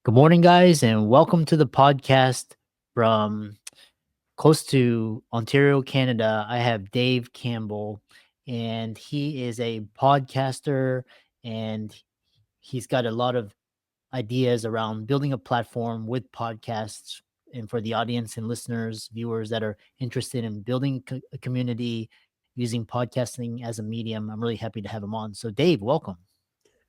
Good morning, guys, and welcome to the podcast from close to Ontario, Canada. I have Dave Campbell, and he is a podcaster, and he's got a lot of ideas around building a platform with podcasts and for the audience and listeners, viewers that are interested in building a community using podcasting as a medium. I'm really happy to have him on. So, Dave, welcome.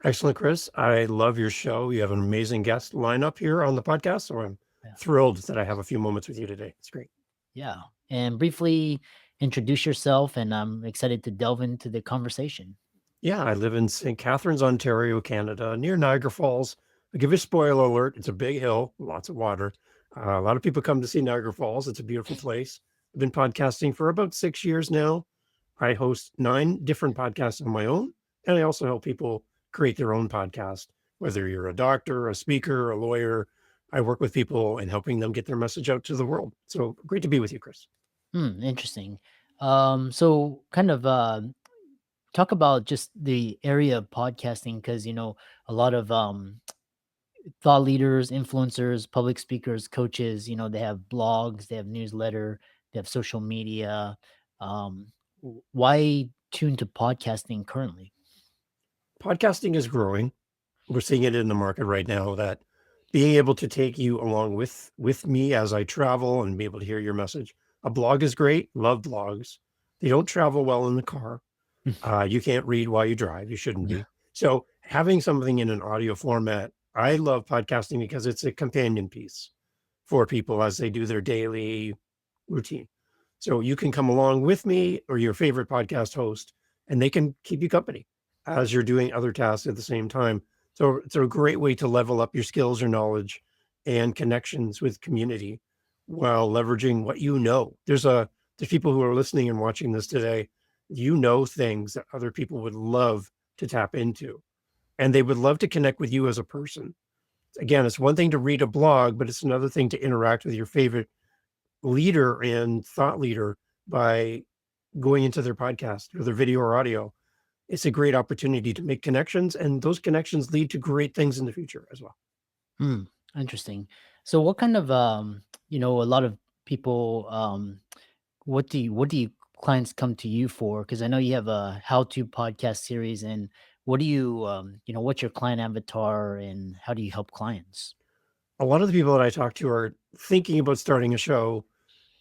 Excellent, Chris. I love your show. You have an amazing guest lineup here on the podcast. So I'm Yeah. thrilled that I have a few moments with you today. It's great. Yeah. And briefly introduce yourself, and I'm excited to delve into the conversation. Yeah, I live in St. Catharines, Ontario, Canada, near Niagara Falls. I'll give you a spoiler alert. It's a big hill, lots of water. A lot of people come to see Niagara Falls. It's a beautiful place. I've been podcasting for about 6 years now. I host 9 different podcasts on my own, and I also help people create their own podcast, whether you're a doctor, a speaker, a lawyer. I work with people and helping them get their message out to the world. So great to be with you, Chris. Interesting. So kind of talk about just the area of podcasting because a lot of thought leaders, influencers, public speakers, coaches, they have blogs, they have newsletter, they have social media. Um, why tune to podcasting currently? Podcasting is growing. We're seeing it in the market right now that being able to take you along with me as I travel and be able to hear your message. A blog is great. Love blogs. They don't travel well in the car. You can't read while you drive. You shouldn't Yeah. be. So having something in an audio format, I love podcasting because it's a companion piece for people as they do their daily routine. So you can come along with me or your favorite podcast host, and they can keep you company as you're doing other tasks at the same time. So it's a great way to level up your skills or knowledge and connections with community while leveraging what you know. There's people who are listening and watching this today. You know things that other people would love to tap into, and they would love to connect with you as a person. Again, it's one thing to read a blog, but it's another thing to interact with your favorite leader and thought leader by going into their podcast or their video or audio. It's a great opportunity to make connections, and those connections lead to great things in the future as well. Hmm, interesting. So what kind of a lot of people what do you clients come to you for? Because I know you have a how-to podcast series, and what do you what's your client avatar and how do you help clients? A lot of the people that I talk to are thinking about starting a show,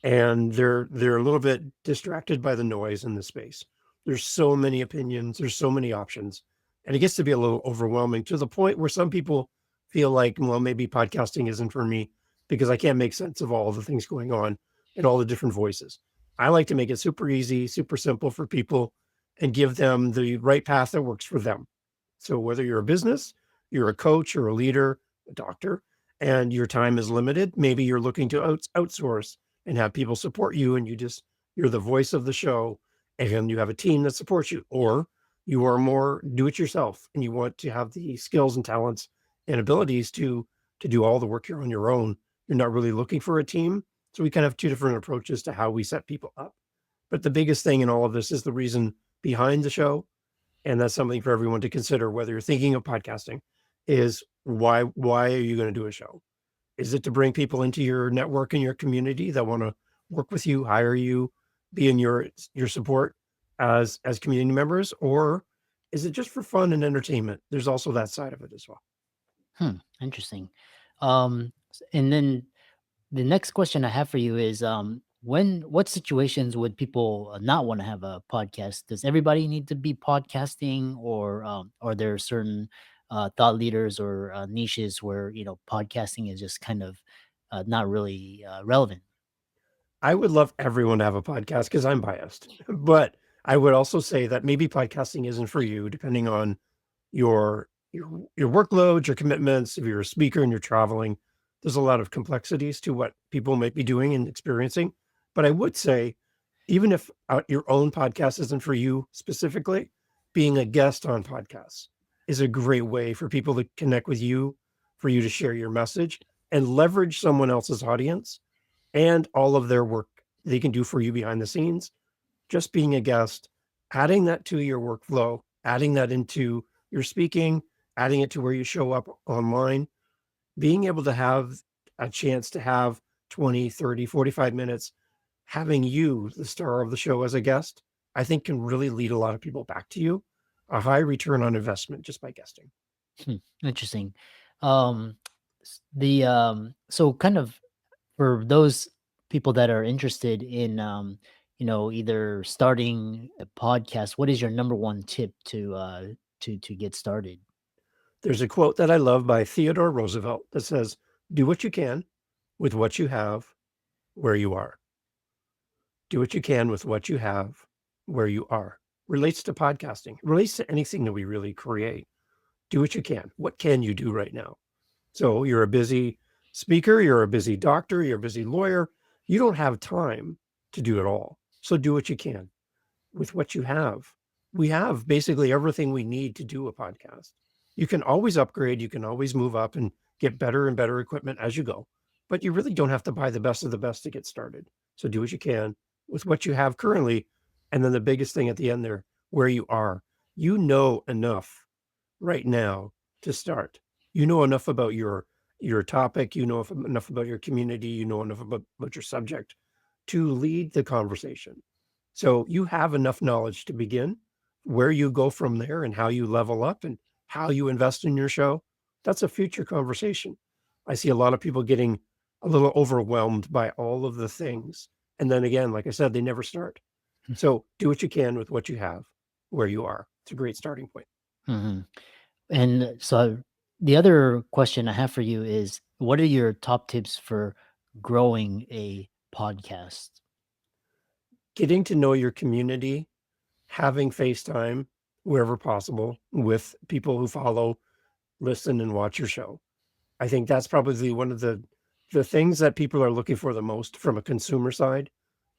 and they're a little bit distracted by the noise in the space. There's so many opinions, there's so many options, and it gets to be a little overwhelming to the point where some people feel like, well, maybe podcasting isn't for me because I can't make sense of all the things going on and all the different voices. I like to make it super easy, super simple for people and give them the right path that works for them. So whether you're a business, you're a coach or a leader, a doctor, and your time is limited, maybe you're looking to outsource and have people support you, and you're the voice of the show and you have a team that supports you, or you are more do it yourself and you want to have the skills and talents and abilities to do all the work here on your own. You're not really looking for a team. So we kind of have 2 different approaches to how we set people up. But the biggest thing in all of this is the reason behind the show, and that's something for everyone to consider whether you're thinking of podcasting, is why are you going to do a show? Is it to bring people into your network and your community that want to work with you, hire you, be in your support as community members, or is it just for fun and entertainment? There's also that side of it as well. Interesting. And then the next question I have for you is what situations would people not want to have a podcast? Does everybody need to be podcasting, or are there certain thought leaders or niches where podcasting is just kind of not really relevant? I would love everyone to have a podcast because I'm biased, but I would also say that maybe podcasting isn't for you, depending on your workload, your commitments. If you're a speaker and you're traveling, there's a lot of complexities to what people might be doing and experiencing. But I would say, even if your own podcast isn't for you specifically, being a guest on podcasts is a great way for people to connect with you, for you to share your message and leverage someone else's audience and all of their work they can do for you behind the scenes. Just being a guest, adding that to your workflow, adding that into your speaking, adding it to where you show up online. being able to have a chance to have 20, 30, 45 minutes, having you, the star of the show, as a guest, I think can really lead a lot of people back to you. A high return on investment just by guesting. Interesting. So kind of for those people that are interested in, either starting a podcast, what is your number one tip to get started? There's a quote that I love by Theodore Roosevelt that says, "Do what you can with what you have where you are." Do what you can with what you have where you are. Relates to podcasting, relates to anything that we really create. Do what you can. What can you do right now? So you're a busy speaker, you're a busy doctor, you're a busy lawyer. You don't have time to do it all. So do what you can with what you have. We have basically everything we need to do a podcast. You can always upgrade, you can always move up and get better and better equipment as you go, but you really don't have to buy the best of the best to get started. So do what you can with what you have currently. And then the biggest thing at the end there, where you are, you know enough right now to start. You know enough about your topic, you know enough about your community, you know enough about your subject to lead the conversation. So you have enough knowledge to begin. Where you go from there and how you level up and how you invest in your show, that's a future conversation. I see a lot of people getting a little overwhelmed by all of the things. And then again, like I said, they never start. So do what you can with what you have where you are. It's a great starting point. Mhm. And so the other question I have for you is, what are your top tips for growing a podcast? Getting to know your community, having FaceTime wherever possible with people who follow, listen, and watch your show. I think that's probably one of the things that people are looking for the most from a consumer side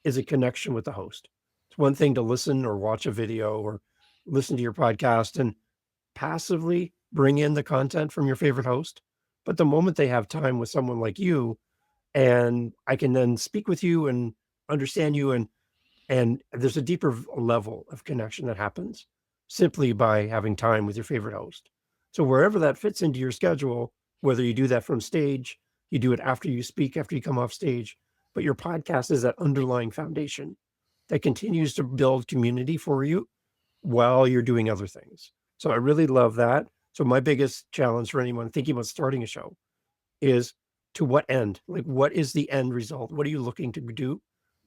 is a connection with the host. It's one thing to listen or watch a video or listen to your podcast and passively bring in the content from your favorite host. But the moment they have time with someone like you, and I can then speak with you and understand you and there's a deeper level of connection that happens simply by having time with your favorite host. So wherever that fits into your schedule, whether you do that from stage, you do it after you speak, after you come off stage, but your podcast is that underlying foundation that continues to build community for you while you're doing other things. So I really love that. So my biggest challenge for anyone thinking about starting a show is to what end? Like, what is the end result? What are you looking to do?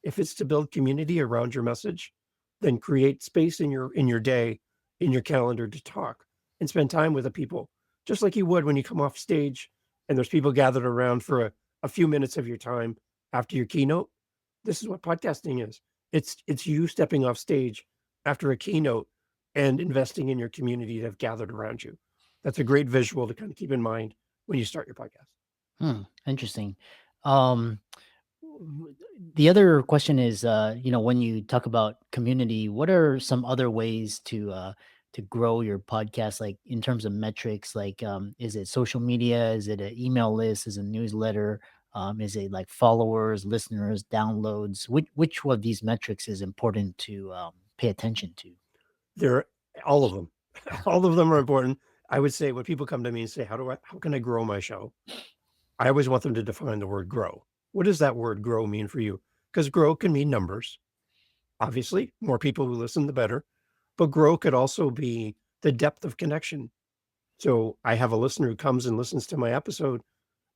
If it's to build community around your message, then create space in your day, in your calendar to talk and spend time with the people, just like you would when you come off stage and there's people gathered around for a few minutes of your time after your keynote. This is what podcasting is. It's you stepping off stage after a keynote and investing in your community that have gathered around you. That's a great visual to kind of keep in mind when you start your podcast. Interesting. Um, w- the other question is, when you talk about community, what are some other ways to grow your podcast, like in terms of metrics? Like, is it social media? Is it an email list? Is it a newsletter? Is it like followers, listeners, downloads? Which of these metrics is important to pay attention to? They're all of them. All of them are important. I would say when people come to me and say, how can I grow my show? I always want them to define the word grow. What does that word grow mean for you? Because grow can mean numbers. Obviously, more people who listen, the better. But grow could also be the depth of connection. So I have a listener who comes and listens to my episode,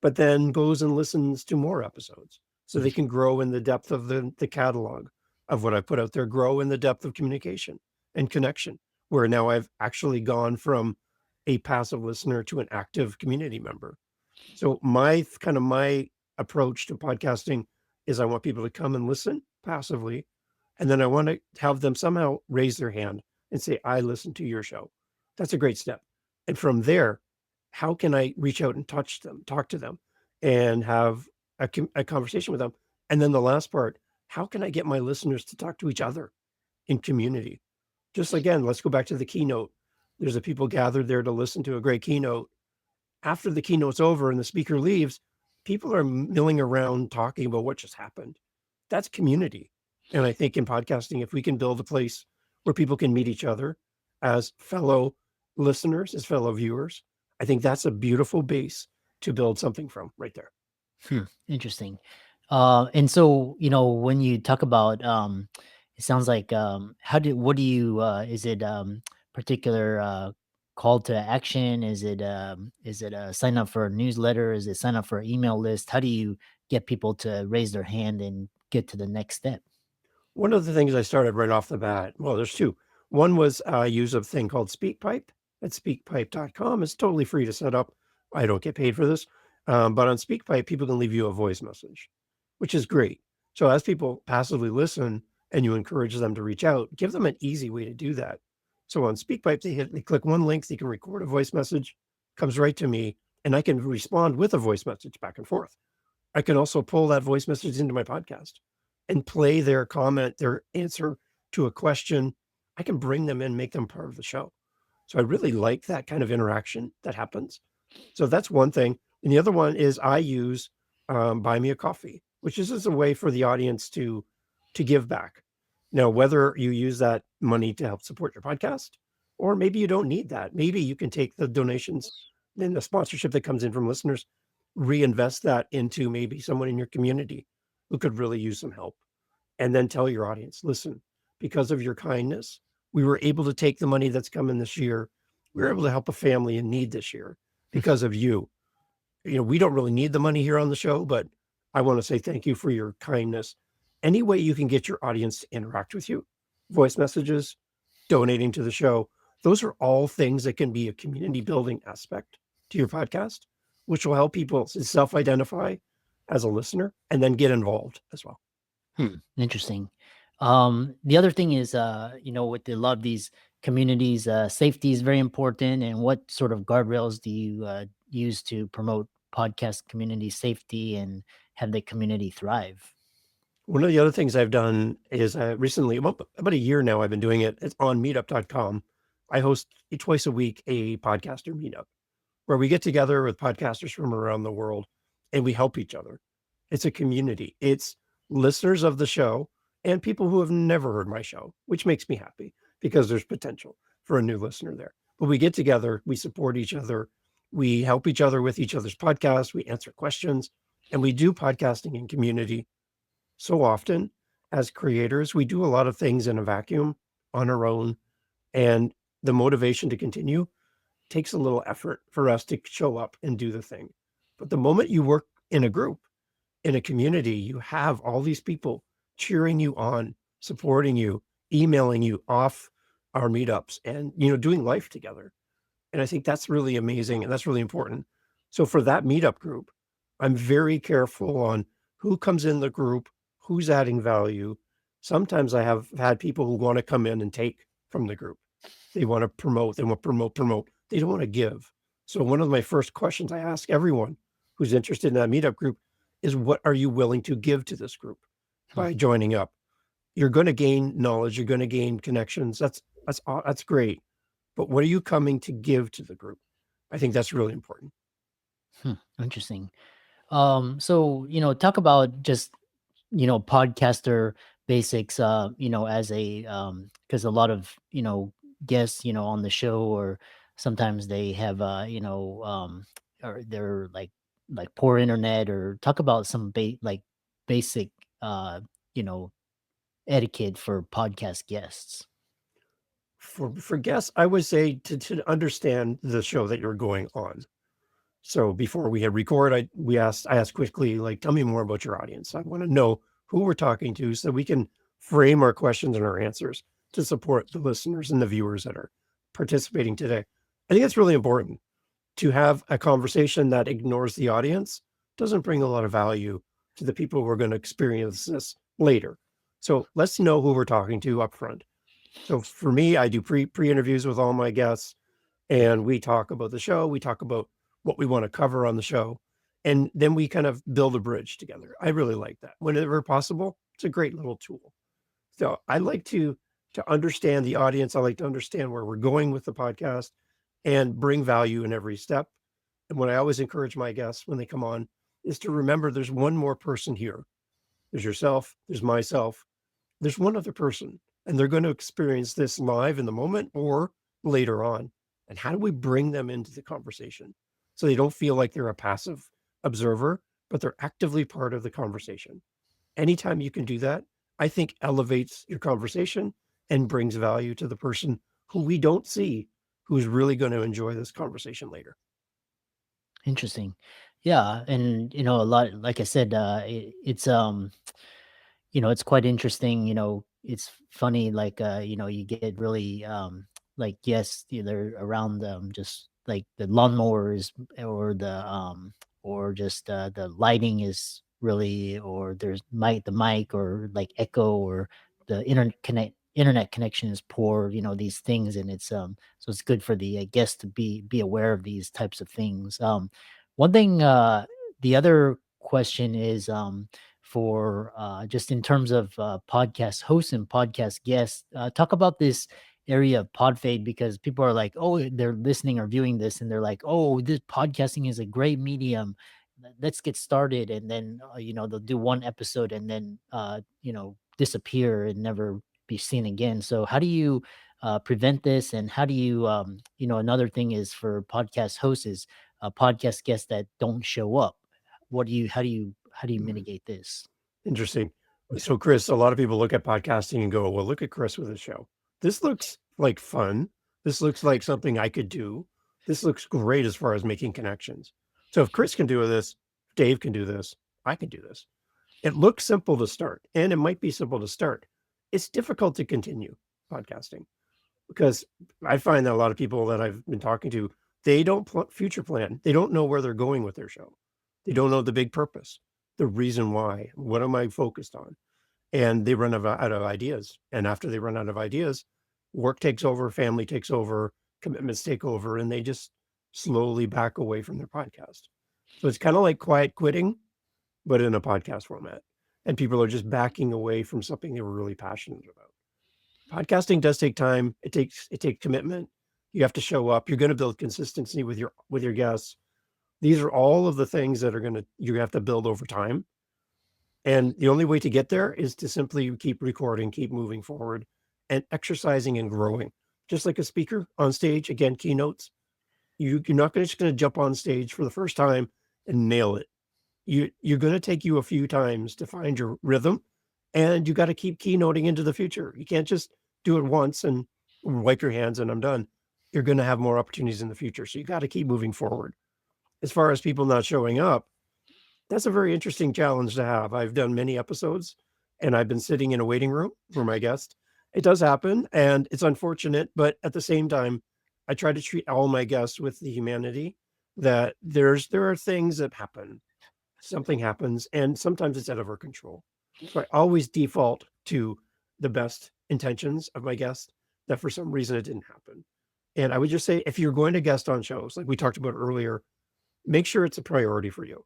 but then goes and listens to more episodes. So they can grow in the depth of the catalog of what I put out there, grow in the depth of communication and connection, where now I've actually gone from a passive listener to an active community member. So my approach to podcasting is I want people to come and listen passively, and then I want to have them somehow raise their hand and say, "I listen to your show." That's a great step. And from there, how can I reach out and touch them, talk to them, and have a conversation with them? And then the last part, how can I get my listeners to talk to each other in community? Just again, let's go back to the keynote. There's a people gathered there to listen to a great keynote. After the keynote's over and the speaker leaves, people are milling around talking about what just happened. That's community. And I think in podcasting, if we can build a place where people can meet each other as fellow listeners, as fellow viewers, I think that's a beautiful base to build something from right there. Interesting. And so, when you talk about, it sounds like, what do you, is it, particular, call to action? Is it a sign up for a newsletter? Is it sign up for an email list? How do you get people to raise their hand and get to the next step? One of the things I started right off the bat, well, there's two. One was use a thing called SpeakPipe at speakpipe.com. It's totally free to set up. I don't get paid for this. But on SpeakPipe, people can leave you a voice message, which is great. So as people passively listen and you encourage them to reach out, give them an easy way to do that. So on SpeakPipe, they click one link, they can record a voice message, comes right to me, and I can respond with a voice message back and forth. I can also pull that voice message into my podcast and play their comment, their answer to a question. I can bring them in, make them part of the show. So I really like that kind of interaction that happens. So that's one thing. And the other one is I use Buy Me a Coffee, which is just a way for the audience to give back. Now, whether you use that money to help support your podcast, or maybe you don't need that. Maybe you can take the donations and the sponsorship that comes in from listeners, reinvest that into maybe someone in your community who could really use some help. And then tell your audience, listen, because of your kindness, we were able to take the money that's coming this year. We were able to help a family in need this year because of you. We don't really need the money here on the show, but I want to say thank you for your kindness. Any way you can get your audience to interact with you, voice messages, donating to the show, those are all things that can be a community building aspect to your podcast, which will help people self identify as a listener and then get involved as well. Interesting. The other thing is, with a lot of these communities, safety is very important. And what sort of guardrails do you use to promote podcast community safety and have the community thrive? One of the other things I've done is recently, about a year now, I've been doing it. It's on meetup.com. I host twice a week a podcaster meetup where we get together with podcasters from around the world and we help each other. It's a community. It's listeners of the show and people who have never heard my show, which makes me happy because there's potential for a new listener there. But we get together, we support each other, we help each other with each other's podcasts, we answer questions, and we do podcasting in community. So often as creators, we do a lot of things in a vacuum on our own, and the motivation to continue takes a little effort for us to show up and do the thing. But the moment you work in a group, in a community, you have all these people cheering you on, supporting you, emailing you off our meetups and, doing life together. And I think that's really amazing and that's really important. So for that meetup group, I'm very careful on who comes in the group, who's adding value. Sometimes I have had people who want to come in and take from the group. They want to promote, they want to promote. They don't want to give. So one of my first questions I ask everyone who's interested in that meetup group is, what are you willing to give to this group by joining up? You're going to gain knowledge. You're going to gain connections. That's great. But what are you coming to give to the group? I think that's really important. Interesting. So, talk about just, podcaster basics, as a, because a lot of, guests, on the show, or sometimes they have, or they're like poor internet, or talk about some basic, uh, you know, etiquette for podcast guests. For guests, I would say to understand the show that you're going on. So before we hit record, I asked quickly, like, tell me more about your audience. I want to know who we're talking to so we can frame our questions and our answers to support the listeners and the viewers that are participating today. I think it's really important to have a conversation that ignores the audience. Doesn't bring a lot of value to the people who are going to experience this later. So let's know who we're talking to up front. So for me, I do pre-interviews with all my guests, and we talk about the show. We talk about what we want to cover on the show, and then we kind of build a bridge together. I really like that. Whenever possible, it's a great little tool. So I like to understand the audience. I like to understand where we're going with the podcast and bring value in every step. And what I always encourage my guests when they come on is to remember there's one more person here. There's yourself, there's myself, there's one other person, and they're going to experience this live in the moment or later on. And how do we bring them into the conversation? so they don't feel like they're a passive observer, but they're actively part of the conversation. Anytime you can do that, I think elevates your conversation and brings value to the person who we don't see, who's really going to enjoy this conversation later. Interesting. Yeah, and a lot, like I said, it's quite interesting. It's funny, like, you get really, like, yes, they're around, just like the lawnmowers, or just the lighting is really, or there's the mic, or like echo, or the internet connection is poor, these things. And it's, so it's good for the guests to be aware of these types of things. One thing, the other question is, for, just in terms of, podcast hosts and podcast guests. Talk about this area of Podfade, because people are like, oh, they're listening or viewing this, and they're like, oh, this podcasting is a great medium. Let's get started. And then, they'll do one episode and then, disappear and never be seen again. So how do you prevent this? And how do you, another thing is for podcast hosts is, podcast guests that don't show up. How do you mitigate this? Interesting. So, Chris, a lot of people look at podcasting and go, well, look at Chris with his show. This looks like fun. This looks like something I could do. This looks great as far as making connections. So, if Chris can do this, Dave can do this, I can do this. It looks simple to start, and it might be simple to start. It's difficult to continue podcasting because I find that a lot of people that I've been talking to, they don't future plan. They don't know where they're going with their show. They don't know the big purpose, the reason why. What am I focused on? And they run out of ideas. And after they run out of ideas, work takes over, family takes over, commitments take over, and they just slowly back away from their podcast. So it's kind of like quiet quitting, but in a podcast format. And people are just backing away from something they were really passionate about. Podcasting does take time. It takes commitment. You have to show up. You're going to build consistency with your guests. These are all of the things that you have to build over time. And the only way to get there is to simply keep recording, keep moving forward, and exercising and growing. Just like a speaker on stage, again, keynotes. You're not just going to jump on stage for the first time and nail it. You're going to take you a few times to find your rhythm, and you got to keep keynoting into the future. You can't just do it once and wipe your hands and I'm done. You're going to have more opportunities in the future. So you got to keep moving forward. As far as people not showing up, that's a very interesting challenge to have. I've done many episodes and I've been sitting in a waiting room for my guest. It does happen and it's unfortunate, but at the same time, I try to treat all my guests with the humanity that there are things that happen. Something happens and sometimes it's out of our control. So I always default to the best intentions of my guest, that for some reason it didn't happen. And I would just say, if you're going to guest on shows, like we talked about earlier, make sure it's a priority for you.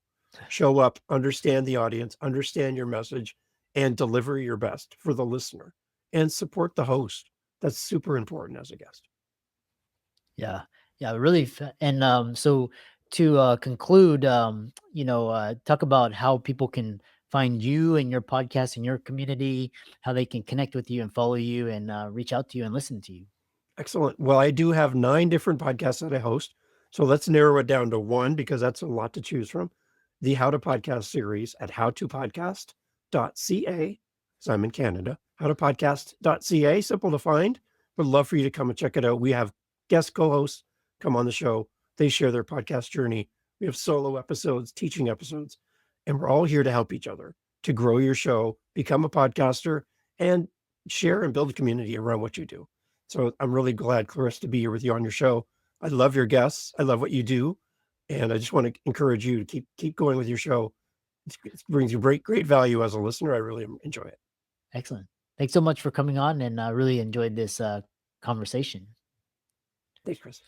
Show up, understand the audience, understand your message, and deliver your best for the listener and support the host. That's super important as a guest. Yeah. Yeah, really. And, so to, conclude, talk about how people can find you and your podcast and your community, how they can connect with you and follow you and, reach out to you and listen to you. Excellent. Well, I do have 9 different podcasts that I host. So let's narrow it down to one because that's a lot to choose from. The How to Podcast series at howtopodcast.ca. So I'm in Canada. Howtopodcast.ca. Simple to find. Would love for you to come and check it out. We have guest co-hosts come on the show. They share their podcast journey. We have solo episodes, teaching episodes, and we're all here to help each other to grow your show, become a podcaster, and share and build a community around what you do. So I'm really glad, Clarissa, to be here with you on your show. I love your guests. I love what you do. And I just want to encourage you to keep going with your show. It brings you great value as a listener. I really enjoy it. Excellent. Thanks so much for coming on, and I really enjoyed this, conversation. Thanks, Chris.